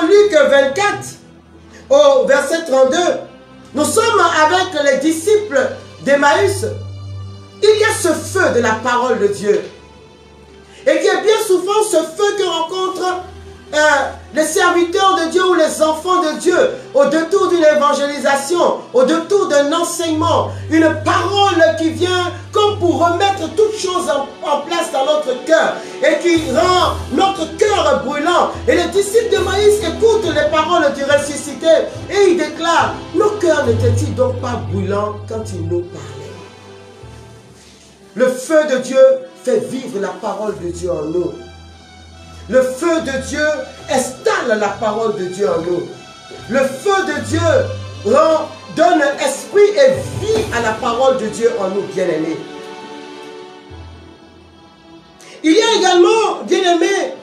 dans Luc 24, au verset 32, nous sommes avec les disciples d'Emmaüs. Il y a ce feu de la parole de Dieu. Et il y a bien souvent ce feu que rencontrent les serviteurs de Dieu ou les enfants de Dieu au détour d'une évangélisation, au détour d'un enseignement, une parole qui vient comme pour remettre toutes choses en place dans notre cœur et qui rend notre cœur brûlant. Et les disciples de Maïs écoutent les paroles du ressuscité et ils déclarent: nos cœurs n'étaient-ils donc pas brûlants quand il nous parlait? Le feu de Dieu fait vivre la parole de Dieu en nous. Le feu de Dieu installe la parole de Dieu en nous. Le feu de Dieu donne esprit et vie à la parole de Dieu en nous, bien-aimés. Il y a également, bien-aimés,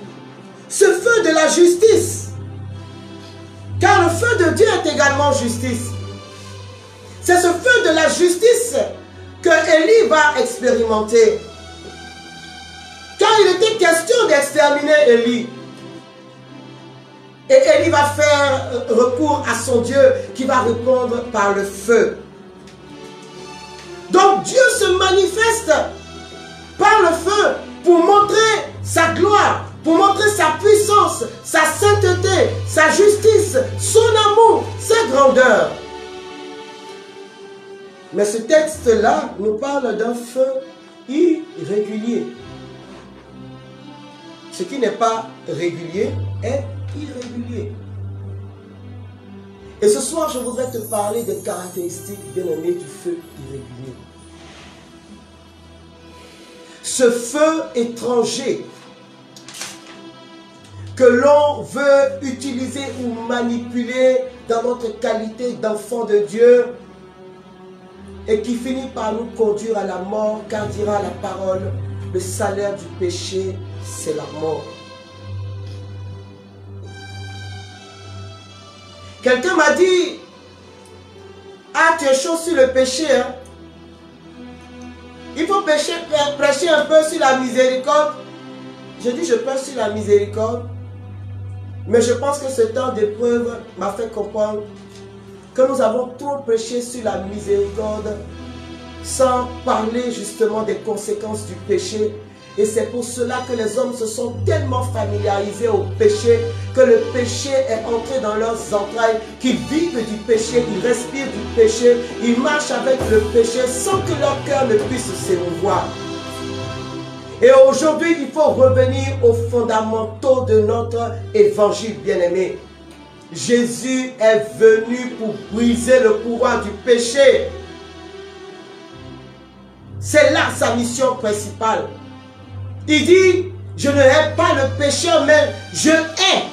ce feu de la justice. Car le feu de Dieu est également justice. C'est ce feu de la justice que Élie va expérimenter. Car il était question d'exterminer Élie. Et Élie va faire recours à son Dieu qui va répondre par le feu. Donc Dieu se manifeste par le feu pour montrer sa gloire, pour montrer sa puissance, sa sainteté, sa justice, son amour, sa grandeur. Mais ce texte-là nous parle d'un feu irrégulier. Ce qui n'est pas régulier est irrégulier. Et ce soir, je voudrais te parler des caractéristiques, bien-aimés, du feu irrégulier. Ce feu étranger que l'on veut utiliser ou manipuler dans notre qualité d'enfant de Dieu et qui finit par nous conduire à la mort, car dira la parole, le salaire du péché, c'est la mort. Quelqu'un m'a dit: ah, tu es chaud sur le péché, hein? Il faut prêcher un peu sur la miséricorde. Je dis: je prêche sur la miséricorde, mais je pense que ce temps d'épreuve m'a fait comprendre que nous avons trop prêché sur la miséricorde sans parler justement des conséquences du péché. Et c'est pour cela que les hommes se sont tellement familiarisés au péché que le péché est entré dans leurs entrailles, qu'ils vivent du péché, ils respirent du péché, ils marchent avec le péché sans que leur cœur ne puisse s'émouvoir. Et aujourd'hui, il faut revenir aux fondamentaux de notre évangile, bien-aimé. Jésus est venu pour briser le pouvoir du péché. C'est là sa mission principale. Il dit: je ne hais pas le péché, mais je hais,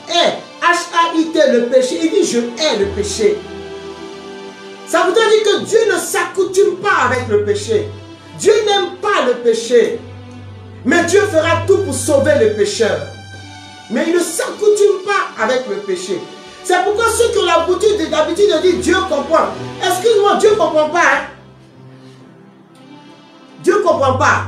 H-A-I-T, le péché. Il dit: je hais le péché. Ça veut dire que Dieu ne s'accoutume pas avec le péché. Dieu n'aime pas le péché. Mais Dieu fera tout pour sauver le pécheur. Mais il ne s'accoutume pas avec le péché. C'est pourquoi ceux qui ont l'habitude de dire Dieu comprend. Excuse-moi, Dieu ne comprend pas. Hein? Dieu ne comprend pas.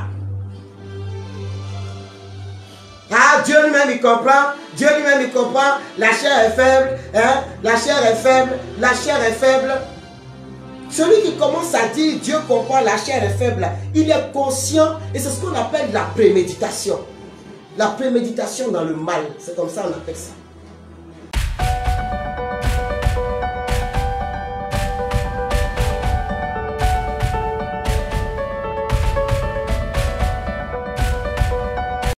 Ah, Dieu lui-même il comprend. Dieu lui-même il comprend. La chair est faible. Hein? La chair est faible. La chair est faible. Celui qui commence à dire Dieu comprend, la chair est faible, il est conscient et c'est ce qu'on appelle la préméditation. La préméditation dans le mal. C'est comme ça on appelle ça.